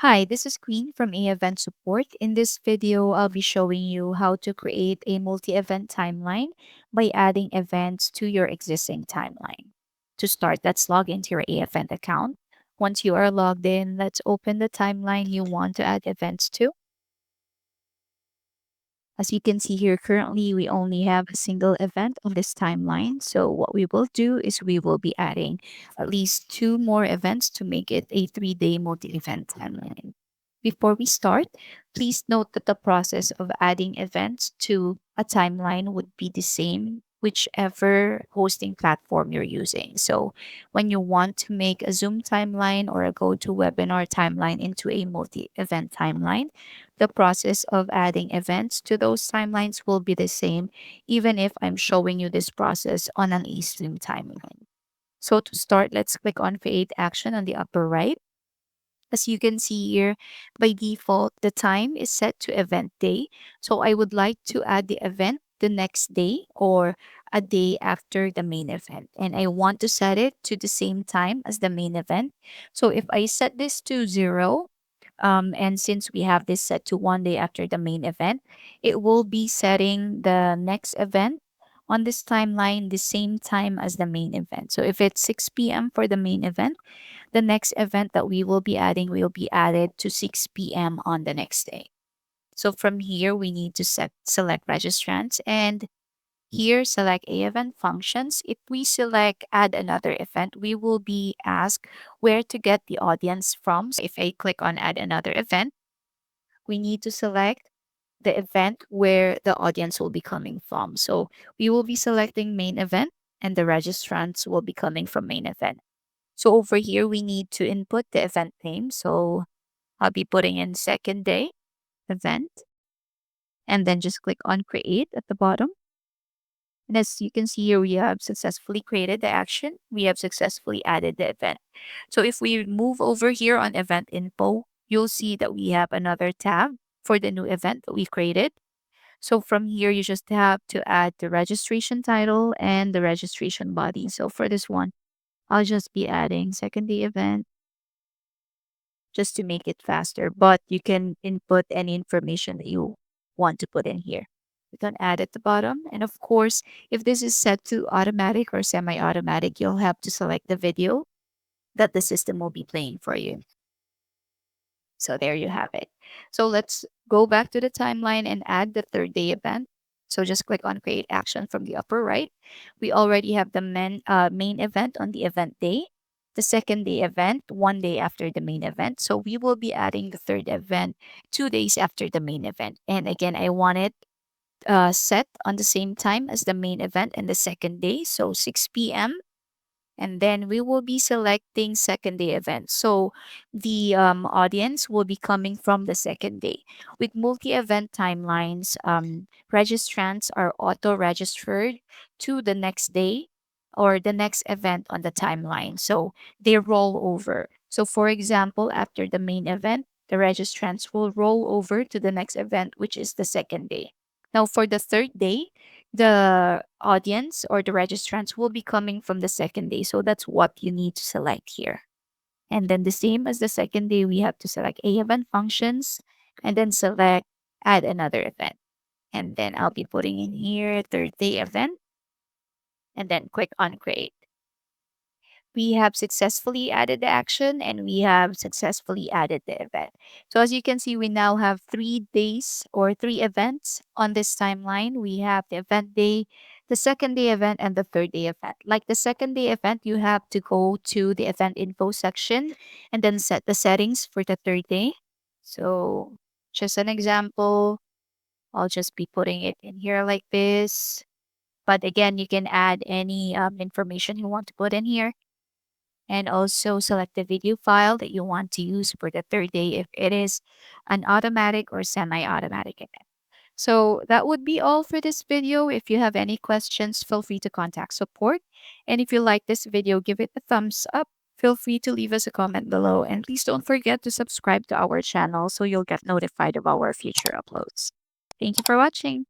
Hi, this is Queen from AEvent Support. In this video, I'll be showing you how to create a multi-event timeline by adding events to your existing timeline. To start, let's log into your AEvent account. Once you are logged in, let's open the timeline you want to add events to. As you can see here, currently we only have a single event on this timeline. So what we will do is we will be adding at least two more events to make it a 3-day multi-event timeline. Before we start, please note that the process of adding events to a timeline would be the same whichever hosting platform you're using. So when you want to make a Zoom timeline or a GoToWebinar timeline into a multi-event timeline, the process of adding events to those timelines will be the same, even if I'm showing you this process on an eStream timeline. So to start, let's click on Create Action on the upper right. As you can see here, by default, the time is set to event day. So I would like to add the event the next day or a day after the main event. And I want to set it to the same time as the main event. So if I set this to 0, and since we have this set to 1 day after the main event, it will be setting the next event on this timeline the same time as the main event. So if it's 6 p.m. for the main event, the next event that we will be adding will be added to 6 p.m. on the next day. So from here, we need to select registrants and here select a event functions. If we select add another event, we will be asked where to get the audience from. So if I click on add another event, we need to select the event where the audience will be coming from. So we will be selecting main event and the registrants will be coming from main event. So over here, we need to input the event name. So I'll be putting in second day event and then just click on create at the bottom. And as you can see here, we have successfully created the action. We have successfully added the event. So if we move over here on event info, you'll see that we have another tab for the new event that we created. So from here, you just have to add the registration title and the registration body. So for this one, I'll just be adding second day event just to make it faster, but you can input any information that you want to put in here. You can add at the bottom. And of course, if this is set to automatic or semi-automatic, you'll have to select the video that the system will be playing for you. So there you have it. So let's go back to the timeline and add the third day event. So just click on create action from the upper right. We already have the main event on the event day, the second day event 1 day after the main event. So we will be adding the third event 2 days after the main event. And again, I want it set on the same time as the main event and the second day. So 6 p.m. And then we will be selecting second day event. So the audience will be coming from the second day. With multi-event timelines, registrants are auto-registered to the next day or the next event on the timeline. So they roll over. So for example, after the main event, the registrants will roll over to the next event, which is the second day. Now for the third day, the audience or the registrants will be coming from the second day. So that's what you need to select here. And then the same as the second day, we have to select a event functions and then select add another event. And then I'll be putting in here third day event and then click on create. We have successfully added the action and we have successfully added the event. So as you can see, we now have 3 days or 3 events on this timeline. We have the event day, the second day event, and the third day event. Like the second day event, you have to go to the event info section and then set the settings for the third day. So just an example, I'll just be putting it in here like this. But again, you can add any information you want to put in here and also select the video file that you want to use for the third day if it is an automatic or semi-automatic event. So that would be all for this video. If you have any questions, feel free to contact support. And if you like this video, give it a thumbs up. Feel free to leave us a comment below. And please don't forget to subscribe to our channel so you'll get notified of our future uploads. Thank you for watching.